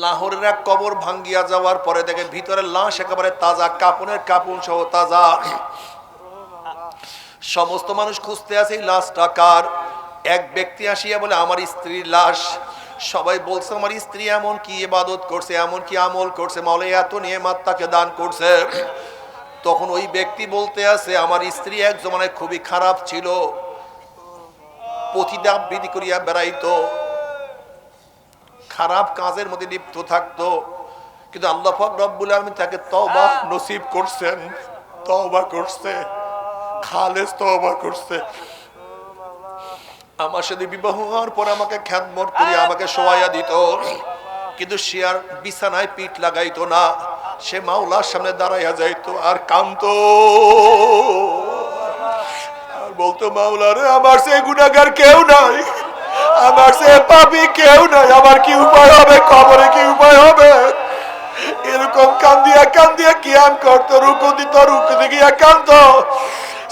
লাহোরের এক কবর ভাঙ্গিয়া যাওয়ার পরে দেখে ভিতরে লাশ একেবারে তাজা, কাপনের কাপন সহ তাজা। সমস্ত মানুষ খুঁজতে আছে এই লাশটা কার। এক ব্যক্তি আসিয়া বলে আমার স্ত্রীর লাশ। সবাই বলছে আমার স্ত্রী এমন কি ইবাদত করছে, এমন কি আমল করছে, মাওলা এত নিয়ামত তাকে দান করছে। তখন ওই ব্যক্তি বলতে আছে আমার স্ত্রী এক জমানায় খুবই খারাপ ছিল, পতিতা আবৃত্তি করিয়া বেড়াইতো, খারাপ কাজের মধ্যে লিপ্ত থাকতো, কিন্তু আল্লাহ পাক রব্বুল আলামিন তাকে তওবা নসিব করছেন, তওবা করছে, খালেস তওবা করছে। আমার সাথে বিবাহ হওয়ার পর আমাকে খ্যাতমত করে আমাকে শোয়াইয়া দিত, কিন্তু সে আর বিছানায় পিঠ লাগাইতো না, সে মাওলার সামনে দাঁড়াইয়া যাইতো আর কাঁদতো আর বলতো মাওলা রে আমার সে গুনাহগার কেউ নাই, আমার সে পাপী কেউ নাই, আমার কি উপায় হবে, কবরে কি উপায় হবে। এরকম কান্দিয়া কান্দিয়া কিয়াম করতো, রুকু দিত, রুকু গিয়া কাঁদতো,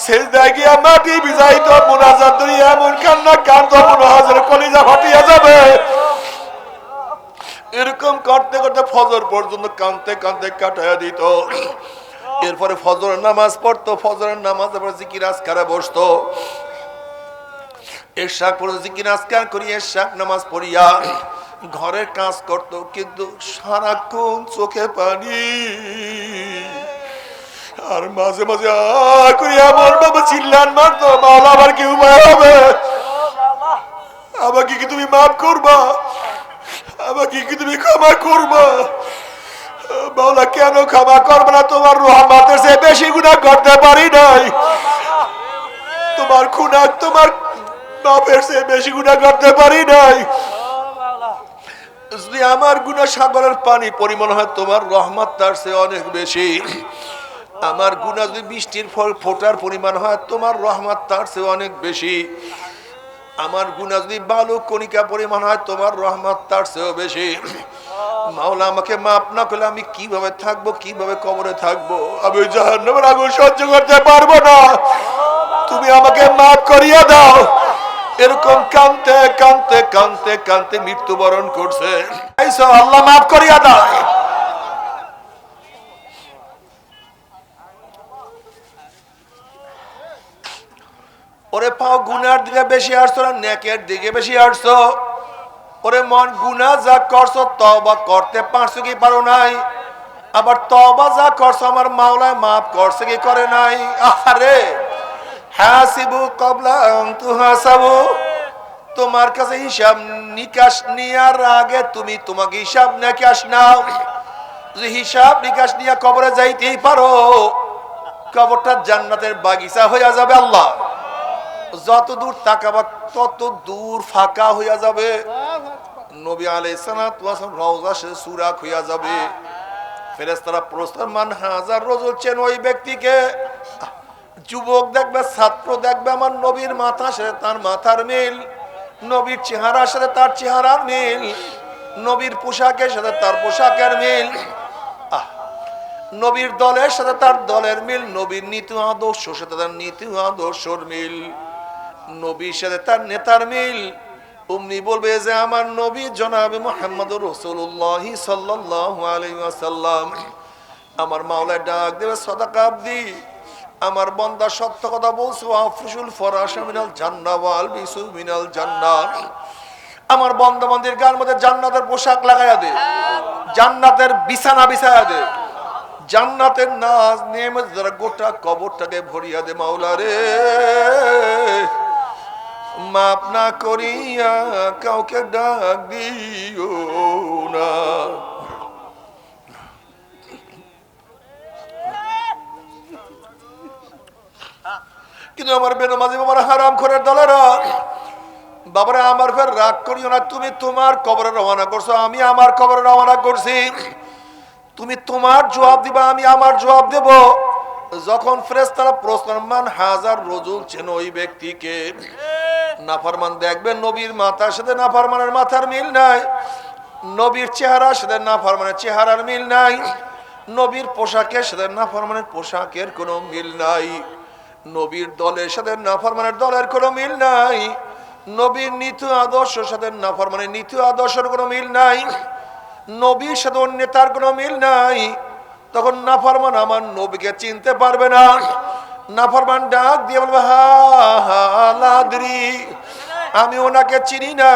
সেজদায় গিয়া মাটি ভিজাইতো, মুনাজাত ধরিয়া এমন কান্না কাঁদতো মনে হয় যেন কলিজা ফাটিয়া যাবে। এরকম করতে করতে ফজর পর্যন্ত কাঁদতে কাঁদতে কাটাইয়া দিত। এরপরে ফজরের নামাজ পড়তো, ফজরের নামাজ পরে জিকির আজকারে বসতো, ইশরাক পর্যন্ত জিকির আজকার করিয়া ইশরাক নামাজ পড়িয়া ঘরের কাজ করত, কিন্তু সারাক্ষণ চোখে পানি আর মাঝে মাঝে এমন ভাবে চিল্লান মারতো মাওলা আমার কি উপায় হবে, আমাকে কি তুমি মাফ করবা, আমাকে কি তুমি ক্ষমা করবা। মাওলা কেন ক্ষমা করবে না, তোমার রহমতের চেয়ে বেশি গুনাহ করতে পারি নাই, তোমার গুনাহ তোমার বাপের চেয়ে বেশি গুনাহ করতে পারি নাই। যদি আমার গুনাহ সাগরের পানি পরিমাণ হয় তোমার রহমত তার চেয়ে অনেক বেশি, আমার গুনাহ যদি বৃষ্টির ফল ফোটার পরিমাণ হয় তোমার রহমত তার চেয়ে অনেক বেশি, আমার গুনাহ যদি বালু কণিকা পরিমাণ হয় তোমার রহমত তার চেয়েও বেশি। মাওলা আমাকে মাফ না করলে আমি কিভাবে থাকবো, কিভাবে কবরে থাকবো, আমি জাহান্নামের আগুন সহ্য করতে পারবো না, তুমি আমাকে মাফ করিয়া দাও। এরকম কাঁদতে কাঁদতে কাঁদতে কাঁদতে মৃত্যুবরণ করছে। আল্লাহ মাফ করিয়া দাও। ওরে পাও গুনার দিকে বেশি আসছো না নেকের দিকে বেশি আসছো? ওরে মন গুনাহ যা করছো তওবা করতে পারছো কি পারো নাই? আবার তওবা যা করছো আমার মাওলায় মাফ করছে কি করে নাই? আরে হাসিবু ক্বাবলা আন তুহাসাবু, তোমার কাছে হিসাব নিকাশ নেওয়ার আগে তুমি তোমাকে হিসাব নিকাশ নাও। যদি হিসাব নিকাশ নিয়ে কবরে যাইতেই পারো, কবরটা জান্নাতের বাগিচা হইয়া যাবে। আল্লাহ যত দূর তাকাবা তত দূর ফাঁকা হইয়া যাবে। নবী আলাইহিস সালাতু ওয়াস সালাম রওজা সে সুরাক হইয়া যাবে। ফেরেশতারা প্রশ্ন মান হাজার রজুল, চেন ওই ব্যক্তিকে? যুবক দেখবে, ছাত্র দেখবে, আমার নবীর মাথার সাথে তার মাথার মিল, নবীর চেহারার সাথে তার চেহারার মিল, নবীর পোশাকের সাথে তার পোশাকের মিল, নবীর দলের সাথে তার দলের মিল, নবীর নীতি আদর্শের সাথে তার নীতি আদর্শের মিল, নবীর সাথে তার নেতার মিল। উম্মি বলবে যে আমার নবী জনাবে মুহাম্মদুর রাসূলুল্লাহ সাল্লাল্লাহু আলাইহি ওয়াসাল্লাম। আমার মাওলা ডাক দেবে সাদাকা আবদি, আমার বান্দা সত্য কথা বলছো, আফসুল ফরাশা মিনাল জান্নাহ ওয়াল বিসু মিনাল জান্নাহ। আমার বান্দা বান্দির গায়ের মধ্যে জান্নাতের পোশাক লাগায়া দে, জান্নাতের বিছানা বিছায়া দে, জান্নাতের নাজ নেমে যারা গোটা কবরটাকে ভরিয়া দে। মাওলা রে মাপ না করিয়া কাউকে ডাক দিও না। কিন্তু আমার বেনামাজি বাবার হারাম খোরের দলেরা, বাবারা আমার ফের রাগ করিও না, তুমি তোমার কবরে রওনা করছো, আমি আমার কবরে রওনা করছি, তুমি তোমার জবাব দিবা, আমি আমার জবাব দেব। যখন ফেরেশতারা প্রশ্ন মান হাজার রজুল, চেন ওই ব্যক্তিকে? নাফরমান দেখবেন নবীর মাথার সাথে নাফরমানের মাথার মিল নাই, নবীর চেহারার সাথে নাফরমানের চেহারার মিল নাই, নবীর পোশাকের সাথে নাফরমানের পোশাকের কোনো মিল নাই, নবীর দলের সাথে নাফরমানের দলের কোনো মিল নাই, নবীর নীতি আদর্শের সাথে নাফরমানের নীতি আদর্শের কোনো মিল নাই। নবীর সাথে অন্য তার কোনো মিল নাই। তখন নাফরমান আমার নবীকে চিনতে পারবে না। নাফরমান ডাক দিয়ে বলবে, হা হা লাদরি, আমি ওনাকে চিনি না,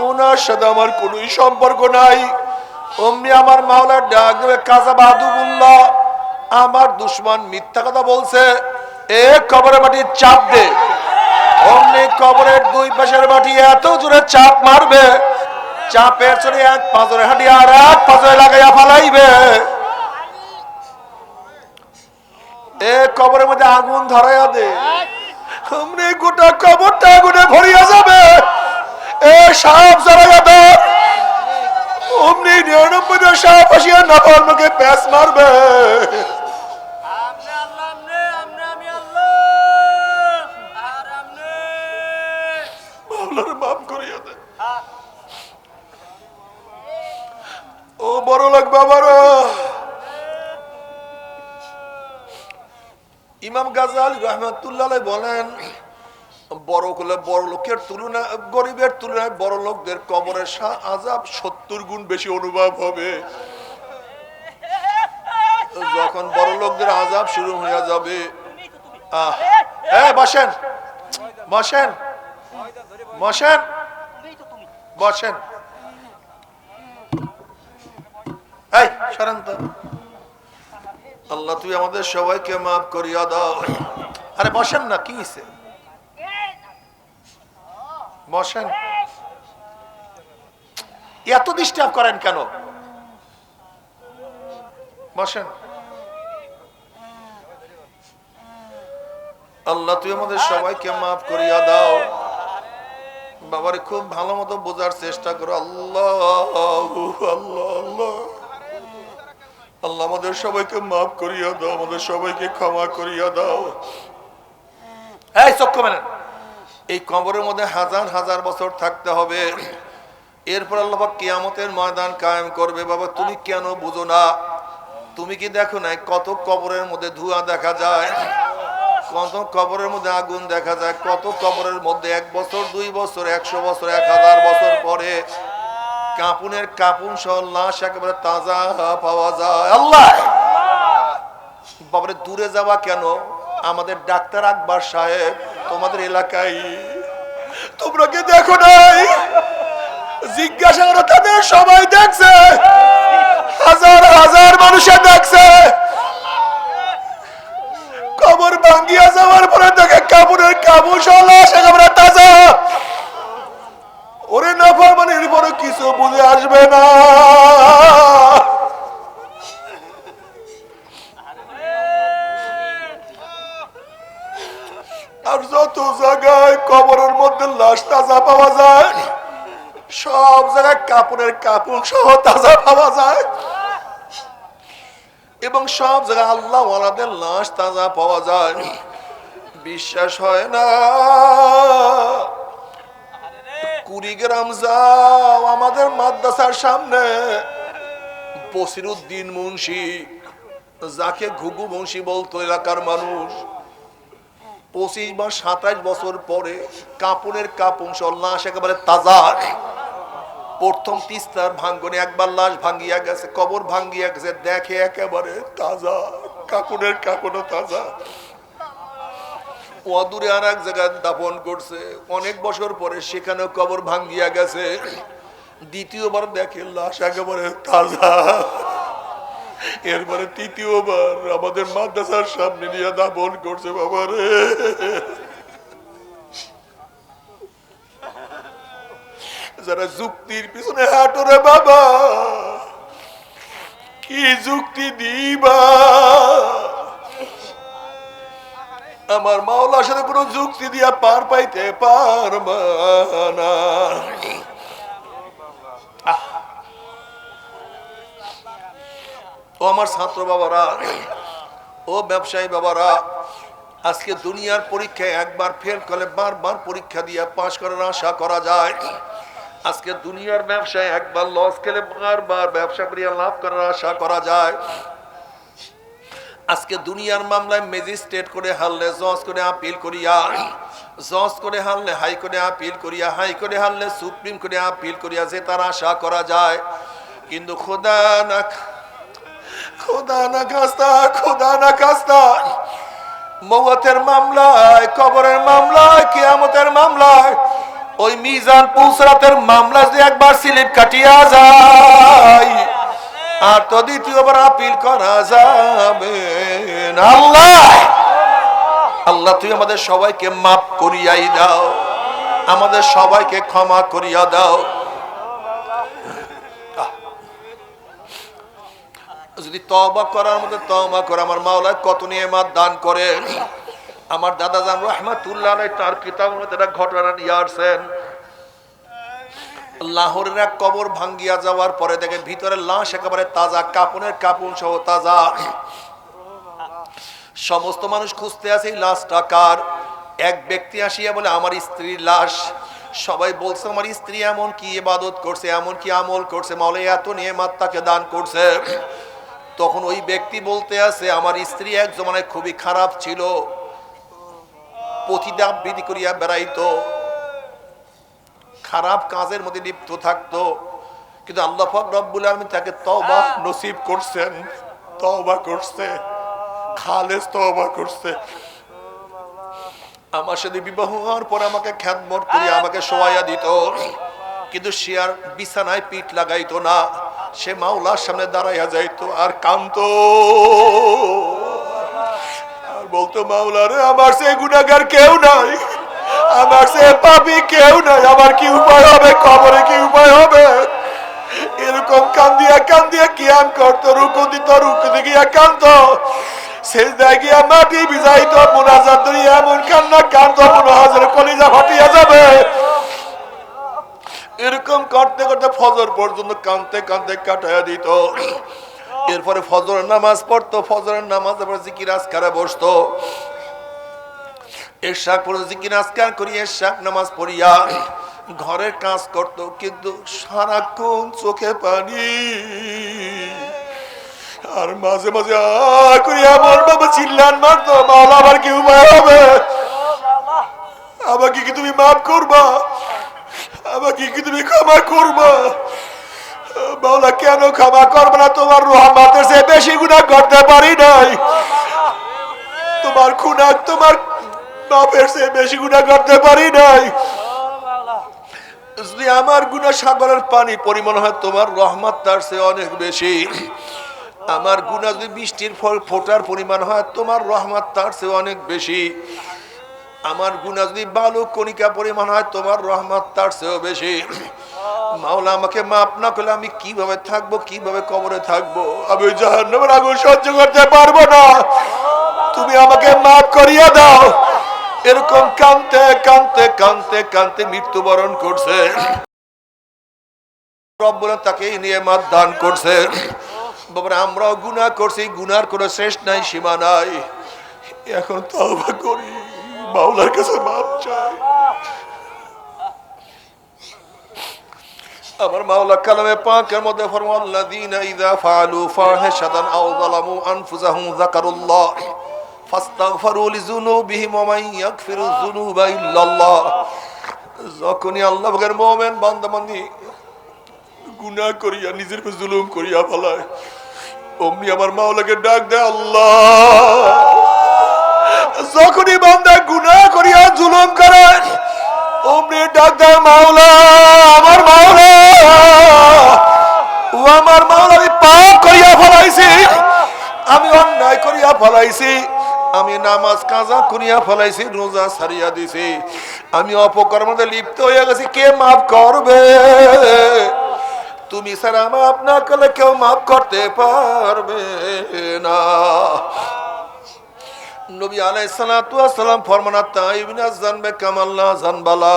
ওনার সাথে আমার কোনোই সম্পর্ক নাই। অমনি আমার মাওলা ডাক দেবে, কাযাবা আদুবুল্লাহ, আমার দুশমন মিথ্যা কথা বলছে, এ কবরের মাটি চাপ দে। অমনি কবরের দুই পাশের মাটি এত জোরে চাপ মারবে, চাপের চলে এক পাঁজরে হাঁটি আর এক পাঁজরে লাগাইয়া ফালাইবে। এ কবরের মধ্যে আগুন ধরাইয়া দে, অমনি গোটা কবরটা আগুনে ভরিয়া যাবে। এ সাপ জড়াইয়া ধর, অমনি 99টা সাপ আসিয়া নাফরমানকে প্যাঁচ মারবে। মাফ করিয়া দে। ও বড় লোক বাবারা, ইমাম গাজ্জালী রাহমাতুল্লাহ আলাইহি বলেন, বড় হলে বড় লোকের তুলনায় গরিবের তুলনায় বড় লোকদের কবরের আযাব 70 গুণ বেশি অনুভব হবে। যখন বড় লোকদের আযাব শুরু হয়ে যাবে, বসেন বসেন বসেন বসেন, এই সরেন তো। আল্লাহ তুই আমাদের সবাইকে মাফ করিয়া দাও। আরে বসেন না, কি হইছে? বসেন, এত ডিস্টার্ব করেন কেন? বসেন। আল্লাহ তুই আমাদের সবাইকে মাফ করিয়া দাও। বাবারে খুব ভালো মতো বোঝার চেষ্টা করো। আল্লাহ আল্লাহ আল্লাহ, আল্লাহ আমাদের সবাইকে মাফ করিয়া দাও, আমাদের সবাইকে ক্ষমা করিয়া দাও। এই চক্ষু মেলেন, এই কবরের মধ্যে হাজার হাজার বছর থাকতে হবে। এরপর আল্লাহ পাক কিয়ামতের ময়দান কায়েম করবে। বাবা তুমি কেন বুঝো না? তুমি কি দেখো না কত কবরের মধ্যে ধোঁয়া দেখা যায়, কত কবরের মধ্যে আগুন দেখা যায়, কত কবরের মধ্যে 1 বছর 2 বছর 100 বছর 1000 বছর পরে কাপুনের কাপুন সহ লাশ একেবারে তাজা পাওয়া যায়। আল্লাহ বাবারে দূরে যাওয়া কেন? আমাদের ডাক্তার আকবর সাহেব তোমাদের এলাকায়, তোমরা কি দেখো নাই? জিজ্ঞাসা করো, তাদের সবাই দেখছে, হাজার হাজার মানুষে দেখছে। কবর ভাঙ্গিয়া যাওয়ার পরে দেখে কাপুনের কাপুন সহ লাশ একেবারে তাজা। ওরে নাফরমানির পরে কিছু বুঝে আসবে না। আর যত জায়গায় কবরের মধ্যে লাশ তাজা পাওয়া যায়, সব জায়গায় কাপড়ের কাপড় সহ তাজা পাওয়া যায়, এবং সব জায়গায় আল্লাহ ওয়ালাদের লাশ তাজা পাওয়া যায়। বিশ্বাস হয় না? কুড়িগ্রাম যাও, আমাদের মাদ্রাসার সামনে বসিরউদ্দিন মুন্সি, যাকে ঘুঘু মুন্সি বলতো এলাকার মানুষ, 25 বা 27 বছর পরে কাপুনের কাপুন সহ লাশ একেবারে তাজা। প্রথম তিস্তার ভাঙ্গনে একবার লাশ ভাঙ্গিয়া গেছে, কবর ভাঙ্গিয়া গেছে, দেখে একেবারে তাজা, কাপুনের কাপুনও তাজা। অদূরে আর এক জায়গায় দাফন করছে, অনেক বছর পরে সেখানেও কবর ভাঙ্গিয়া গেছে, দ্বিতীয়বার দেখে লাশ একেবারে তাজা। এরপরে তৃতীয়বার আমাদের মাদ্রাসার সামনে নিয়ে দাফন করছে। বাবারে যারা যুক্তির পিছনে হাঁটো রে বাবা, কি যুক্তি দিবা? আমার মাওলার সাথে কোনো যুক্তি দিয়া পার পাইতে পারবা না। ও আমার ছাত্র বাবারা, ও ব্যবসায়ী বাবারা, আজকে দুনিয়ার পরীক্ষায় একবার ফেল করলে বারবার পরীক্ষা দিয়ে পাশ করার আশা করা যায়। আজকে দুনিয়ার ব্যবসায় একবার লস খেলে বারবার ব্যবসা করিয়া লাভ করার আশা করা যায়। আজকে দুনিয়ার মামলায় ম্যাজিস্ট্রেট করে হারলে জজ করে আপিল করিয়া, জজ করে হারলে হাই করে আপিল করিয়া, হাই করে হারলে সুপ্রিম করে আপিল করিয়া যে তার আশা করা যায়। কিন্তু খোদা না খাস্তা মওয়াতের মামলায়, কবরের মামলায়, কিয়ামতের মামলায়, ওই মিজান পুসরাতের মামলা যদি একবার স্লিপ কাটিয়া যায় আর তো দ্বিতীয়বার আপিল করা যাবে না। আল্লাহ তুই আমাদের সবাইকে মাফ করিয়াই দাও, আমাদের সবাইকে ক্ষমা করিয়া দাও। যদি তওবা করার মধ্যে তওবা করে, আমার মাওলা কত নিয়ামত দান করে। আমার দাদা জান রাহমাতুল্লাহ আলাইহি তার কিতাবের মধ্যে একটা ঘটনা নিয়ে আসছেন। লাহোরের এক কবর ভাঙ্গিয়া যাওয়ার পরে দেখে ভিতরে লাশ একেবারে তাজা, কাপনের কাপন সহ তাজা। সমস্ত মানুষ খুঁজতে আছে এই লাশটা কার। এক ব্যক্তি আসিয়া বলে আমার স্ত্রীর লাশ। সবাই বলছে আমার স্ত্রী এমন কি ইবাদত করছে, এমন কি আমল করছে, মাওলা এত নিয়ামত তাকে দান করছে। তখন ওই ব্যক্তি বলতে আছে আমার স্ত্রী এক জমানায় খুবই খারাপ ছিল, পতিতা আবৃত্তি করিয়া বেড়াইতো, খারাপ কাজের মধ্যে লিপ্ত থাকতো, কিন্তু আল্লাহ পাক রব্বুল আলামিন তাকে তওবা নসিব করছেন, তওবা করছে, খালেস তওবা করছে। আমার সাথে বিবাহ হওয়ার পর আমাকে খ্যাতমত করে আমাকে শোয়াইয়া দিত, কিন্তু সে আর বিছানায় পিঠ লাগাইতো না, সে মাওলার সামনে দাঁড়াইয়া যাইতো আর কাঁদতো আর বলতো মাওলা রে আমার সে গুনাহগার কেউ নাই, আমার সে পাপী কেউ নাই, আমার কি উপায় হবে, কবরে কি উপায় হবে। এরকম কান্দিয়া কান্দিয়া কিয়াম করতো, রুকু দিত, রুকু গিয়া কাঁদতো, সেজদায় গিয়া মাটি ভিজাইতো, মুনাজাত ধরিয়া এমন কান্না কাঁদতো মনে হয় কলিজা ফাটিয়া যাবে। এরকম করতে করতে ফজর পর্যন্ত কাঁদতে কাঁদতে কাটাইয়া দিত। এরপরে ফজরের নামাজ পড়তো, ফজরের নামাজ জিকির আজকারে বসতো, ইশরাক পড়ে জিকির আজকার করিয়া ইশরাক নামাজ পড়িয়া ঘরের কাজ করত, কিন্তু সারাক্ষণ চোখে পানি আর মাঝে মাঝে করিয়া আমার বাবা চিল্লান মারতো মাওলা আমার কি উপায় হবে, আমাকে কি তুমি মাফ করবা, আমাকে কি তুমি ক্ষমা করবা। মাওলা কেন ক্ষমা করবে না, তোমার রহমতের চেয়ে বেশি গুনাহ করতে পারি নাই, তোমার গুনাহ তোমার বাপের চেয়ে বেশি গুনাহ করতে পারি নাই। যদি আমার গুনাহ সাগরের পানি পরিমাণ হয় তোমার রহমত তার চেয়ে অনেক বেশি। আমার গুনাহ যদি বৃষ্টির ফোঁটার পরিমাণ হয় তোমার রহমত তার চেয়ে অনেক বেশি। আমার গুনাহ যদি বালু কণিকা পরিমাণ হয় তোমার রহমত তার চেয়েও বেশি। মাওলা আমাকে মাফ না করলে আমি কিভাবে থাকবো, কিভাবে কবরে থাকবো, আমি জাহান্নামের আগুন সহ্য করতে পারবো না, তুমি আমাকে মাফ করিয়া দাও। এরকম কাঁদতে কাঁদতে কাঁদতে কাঁদতে মৃত্যুবরণ করছে। রব্বুল তাকে নিয়ামত দান করছে। বাবা আমরাও গুনাহ করছি, গুনার কোনো শেষ নাই, সীমা নাই। এখন তওবা করি, মাওলার কাছে মাফ চাই। আমার মাওলা কালামে পাকের মধ্যে ফরমান আল্লাযীনা ইযা ফাআলু ফাহিশাতান আও যালামু আনফুসাহুম যাকারুল্লাহ ফাস্তাগফিরু লিযুনুবিহিম ওয়া মান ইয়াগফিরু যুনুবা ইল্লাল্লাহ। যখনই আল্লাহ পাকের মুমিন বান্দা-বান্দি গুনাহ করিয়া নিজের উপর জুলুম করিয়া ফেলায়, অমনি আমার মাওলাকে ডাক দেয় আল্লাহ। যখনই বান্দা গুনাহ করিয়া জুলুম করে অমনি ডাক দেয় মাওলা, আমার মাওলা, ও আমার মাওলা, আমি পাপ করিয়া ফেলাইছি, আমি অন্যায় করিয়া ফেলাইছি, আমি নামাজ কাজা করিয়া ফেলাইছি, রোজা ছাড়িয়া দিছি, আমি অপকর্মের মধ্যে লিপ্ত হয়ে গেছি, কে মাফ করবে? তুমি ছাড়া মাফ না করলে কেউ মাফ করতে পারবে না। নবী আলাইহিস সালাতু ওয়াস সালাম ফরমান তাইবিনা জানবে কামাল্লা জানবালা।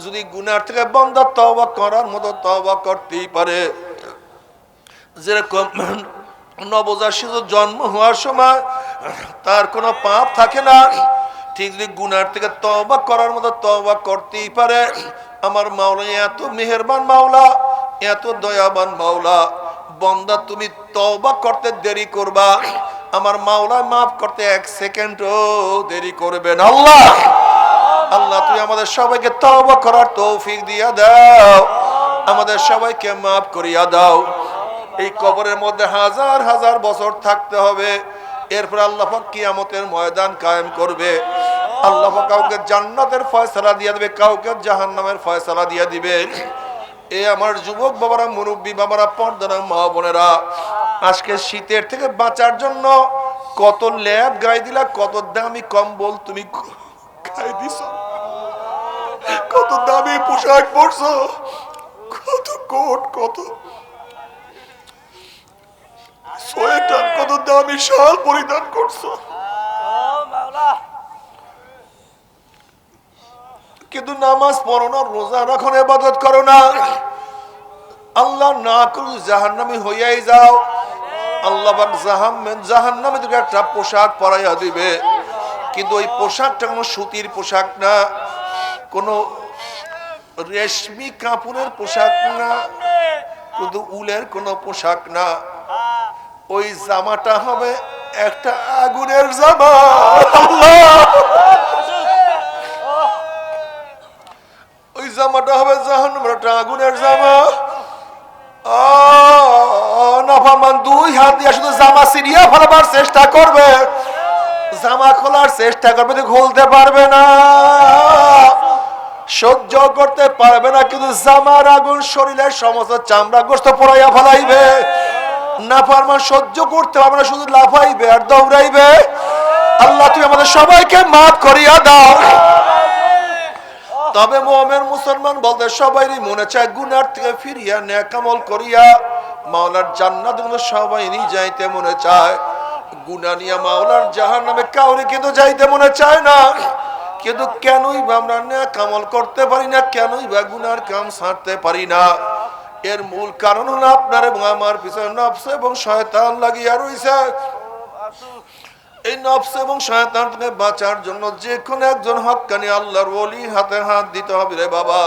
যদি গুনাহ থেকে বান্দা তওবা করার মতো তওবা করতেই পারে, যেরকম নবজাত শিশু জন্ম হওয়ার সময় তার কোনো পাপ থাকে না, ঠিক যদি গুনাহ থেকে তওবা করার মতো তওবা করতেই পারে, আমার মাওলা এত মেহেরবান মাওলা, এত দয়াবান মাওলা, বান্দা তুমি তওবা করতে দেরি করবা, আমার মাওলা মাফ করতে এক সেকেন্ডও দেরি করবেন। আল্লাহ আল্লাহ তুমি আমাদের সবাইকে তওবা করার তৌফিক দিয়া দাও, আমাদের সবাইকে মাফ করিয়া দাও। এই কবরের মধ্যে হাজার হাজার বছর থাকতে হবে। এরপর আল্লাহ পাক কিয়ামতের ময়দান কায়েম করবে। আল্লাহ পাক কাউকে জান্নাতের ফয়সালা দিয়ে দিবে, কাউকে জাহান্নামের ফয়সালা দিয়ে দিবে। এ আমার যুবক বাবারা, মুরব্বী বাবারা, পর্দার মা বোনেরা, আজকে শীতের থেকে বাঁচার জন্য কত ল্যাব গায়ে দিলা, কত দামি কম্বল তুমি গায়ে দিছ, কত দামি পোশাক পরছো, কত কোট, কত সোয়েটার, কত দামি শাল পরিধান করছো, কিন্তু নামাজ পড়ো না, রোজা রাখো না, ইবাদত করো না। আল্লাহ না করলে জাহান্নামী হইয়াই যাও। আল্লাহ পাক জাহান্নামে তোকে একটা পোশাক পরাইয়া দিবে, কিন্তু ওই পোশাকটা কোনো সুতির পোশাক না, কোনো রেশমি কাপড়ের পোশাক না, কিন্তু উলের কোনো পোশাক না। ওই জামাটা হবে একটা আগুনের জামা। ওই জামাটা হবে জাহান্নামের একটা আগুনের জামা। নাফরমান দুই হাত দিয়ে শুধু জামা ছিঁড়িয়া ফেলাবার চেষ্টা করবে, জামা খোলার চেষ্টা করবে, খুলতে পারবে না, সহ্য করতে পারবে না, কিন্তু জামার আগুন শরীরের সমস্ত চামড়া গোস্ত পোড়াইয়া ফেলাইবে। নাফরমান সহ্য করতে পারবে না, শুধু লাফাইবে আর দৌড়াইবে। আল্লাহ তুমি আমাদের সবাইকে মাফ করিয়া দাও। তবে মুমিন মুসলমান বলতে সবাইরই মনে চায় গুনার থেকে ফিরিয়া নেক আমল করিয়া মাওলার জান্নাত সবাইরই যাইতে মনে চায়। গুনাহ নিয়ে মাওলার জাহান্নামে কাউরে কিন্তু যাইতে মনে চায় না। কিন্তু কেনই বা আমরা নেক আমল করতে পারি না, কেনই বা গুনার কাম ছাড়তে পারি না? এর মূল কারণ হলো আপনার এবং আমার পিছনে নফস এবং শয়তান লাগিয়া রইছে। এই নফস এবং শয়তান থেকে বাঁচার জন্য যে কোনো একজন হক্কানি আল্লাহর ওলি হাতে হাত দিতে হবে রে বাবা।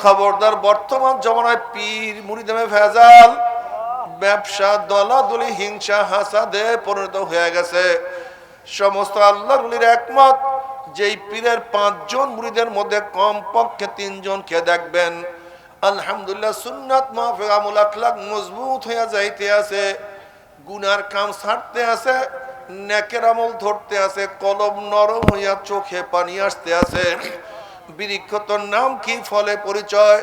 খবরদার, বর্তমান জমানায় পীর মুরিদে ভেজাল, ব্যবসা, দলাদলি, হিংসা, হাসাদে পরিণত হয়ে গেছে। সমস্ত আল্লাহর ওলির একমত, যেই পীরের 5 জন মুরিদের মধ্যে কমপক্ষে 3 জনকে দেখবেন আলহামদুলিল্লাহ সুন্নাত মাফিক আমল আখলাক মজবুত হয়ে যাইতে আছে, গুনার কাম ছাড়তে আছে, নেকের আমল ধরতে আছে, কলম নরম হইয়া চোখে পানি আসতে আছে। বৃক্ষ তোর নাম কি, ফলে পরিচয়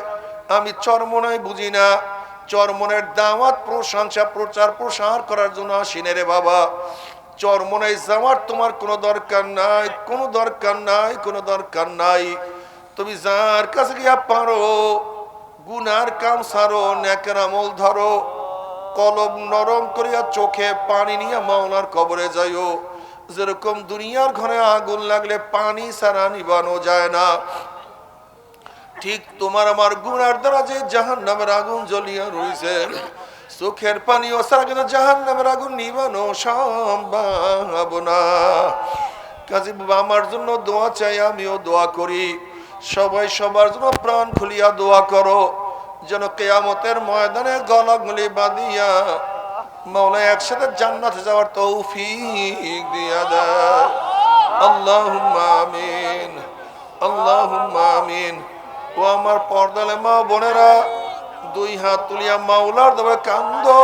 আমি চরমনায় বুঝি না। চরমনের দাওয়াত, প্রশংসা, প্রচার প্রসার করার জন্য আসিনে রে বাবা। চরমনায় যাওয়ার তোমার কোনো দরকার নাই, কোনো দরকার নাই, কোনো দরকার নাই। তুমি যার কাছে গিয়া পারো গুনার কাম সারো, নেকের আমল ধরো, কলম নরম করিয়া চোখে পানি নিয়ে মাওলার কবরে যাইও। যেরকম দুনিয়ার ঘরে আগুন লাগলে পানি ছাড়া নিবানো যায় না, ঠিক তোমার আমার গুনার দ্বারা যে জাহান্নামের আগুন জ্বলিয়া রইছে, চোখের পানি ও ছাড়া কিন্তু জাহান্নামের আগুন নিবানো সম্ভব না। কাজে বাবা, আমার জন্য দোয়া চাই, আমিও দোয়া করি। সবাই সবার জন্য প্রাণ খুলিয়া দোয়া করো, যেন কিয়ামতের ময়দানে গলাগলি বাঁধিয়া মাওলা একসাথে জান্নাতে যাওয়ার তৌফিক দিয়া দেয়। আল্লাহুম্মা আমিন, আল্লাহুম্মা আমিন। ও আমার পর্দালে মা বোনেরা, 2 হাত তুলিয়া মাওলার দরবারে কান্দো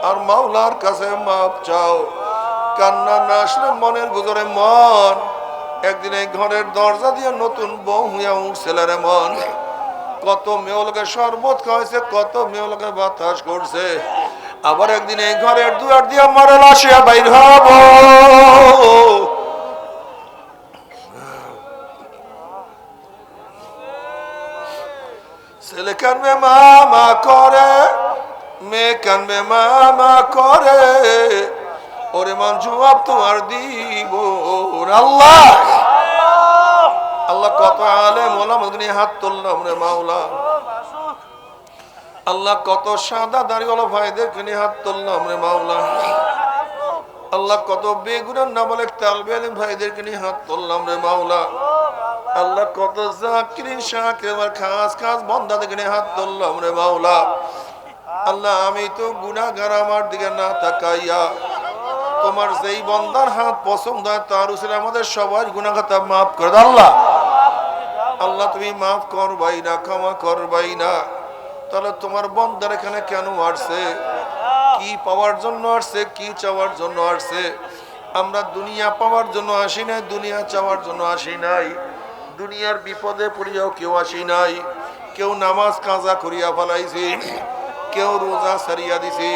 আর মাওলার কাছে মাপ চাও। কান্না না আসলে মনের গুজরে মন একদিন এই ঘরের দরজা দিয়ে নতুন বউ হইয়া উঠছিল রে মন। কত মেয়েলোকে শরবত খাওয়াইছে, কত মেয়েলোকে বাতাস করছে, আবার একদিন এই ঘরের দুয়ার দিয়া মারা লাশিয়া বাইর হব। ছেলে কানবে মামা করে, মেয়ে কানবে মামা করে, ওরে মান জবাব তোমার দিব। আল্লাহ আল্লাহ কত আলেম ওলামা নিয়ে হাত তুললাম রে মাওলা। আল্লাহ কত সাদা দাড়িওয়ালা ভাইদেরকে নিয়ে হাত তুললাম রে মাওলা। আল্লাহ কত বেগুনের নামালেক তালবে আলিম ভাইদেরকে নিয়ে হাত তুললাম রে মাওলা। আল্লাহ কত জাকিরিন শাকির খাস খাস বান্দাদেরকে নিয়ে হাত তুললাম রে মাওলা। আল্লাহ আমি তো গুনাহগার, আমার দিকে না তাকাইয়া তোমার যেই বান্দার হাত পছন্দ হয় তার উসিলে আমাদের সবার গুনাহ খাতা মাফ করে দাও। আল্লাহ আল্লাহ তুমি মাফ করবাই না, ক্ষমা করবাই না। তাহলে তোমার বন্দার এখানে কেন আসছে? কি পাওয়ার জন্য আসছে? কি চাওয়ার জন্য আসছে? আমরা দুনিয়া পাওয়ার জন্য আসি নাই, দুনিয়া চাওয়ার জন্য আসি নাই। দুনিয়ার বিপদে পড়িয়াও কেউ আসি নাই। কেউ নামাজ কাজা করিয়া ফেলাইছে, কেউ রোজা সারিয়া দিছে,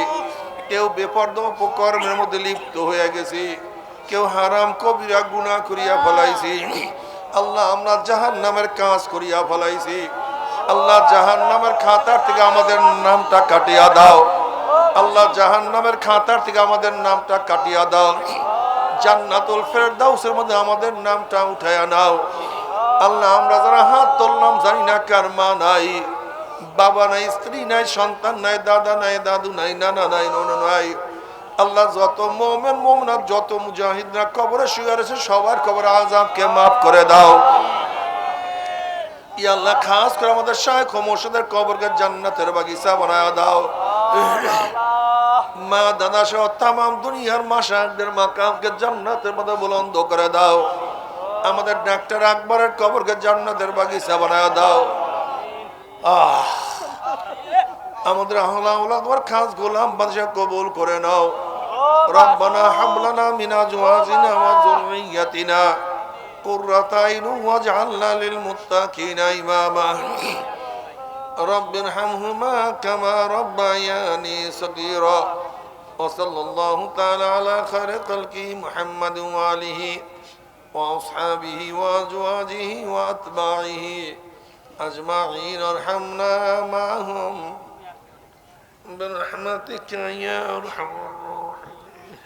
কেউ বেপরদা উপকর্মের মধ্যে লিপ্ত হয়ে গেছে, কেউ হারাম কবিরা গুনাহ করিয়া ফেলাইছে। আল্লাহ, আমরা জাহান্নামের কাজ করিয়া ফেলাইছি। আল্লাহ, জাহান্নামের খাতার থেকে আমাদের নামটা কাটিয়া দাও। আল্লাহ, জাহান্নামের খাতার থেকে আমাদের নামটা কাটিয়া দাও। জান্নাতুল ফেরদাউসের মধ্যে আমাদের নামটা উঠায়া নাও। আল্লাহ, আমরা যারা হাত তুললাম জানি না কার মা নাই, বাবা নাই, স্ত্রী নাই, সন্তান নাই, দাদা নাই, দাদু নাই, নানা নাই, ননু নাই। আল্লাহ, যত মুমিন মুমিনাত, যত মুজাহিদরা কবরে শুয়ে আছে সবার কবর আযাবকে মাফ করে দাও। ইয়া আল্লাহ, খাস করে আমাদের শাইখ ও মুর্শিদের কবরকে জান্নাতের বাগিচা বানায়া দাও। মা দাদা সহ তামাম দুনিয়ার মাশায়েখদের মাকামকে জান্নাতের মধ্যে বুলন্দ করে দাও। আমাদের ডাক্তার আকবরের কবরকে জান্নাতের বাগিচা বানায়া দাও। আমাদের আহলা ওলামার খাস গোলাম বাদশা কবুল করে নাও। রব্বানা হাব লানা মিন আজওয়াজিনা ওয়া যুররিয়্যাতিনা কুররাতা আইনুন ওয়াজআলনা লিল মুত্তাকিনা ইমামা। রব্বিরহামহুমা কামা রাব্বায়ানি সগীরা। ওয়া সাল্লাল্লাহু তাআলা আলা খায়রি খালকি মুহাম্মাদিন ওয়া আলিহি ওয়া আসহাবিহি ওয়া আজওয়াজিহি ওয়া আতবাইহি আজমাইন। আরহামনা মা'হুম برحمتك يا أرحم الراحمين.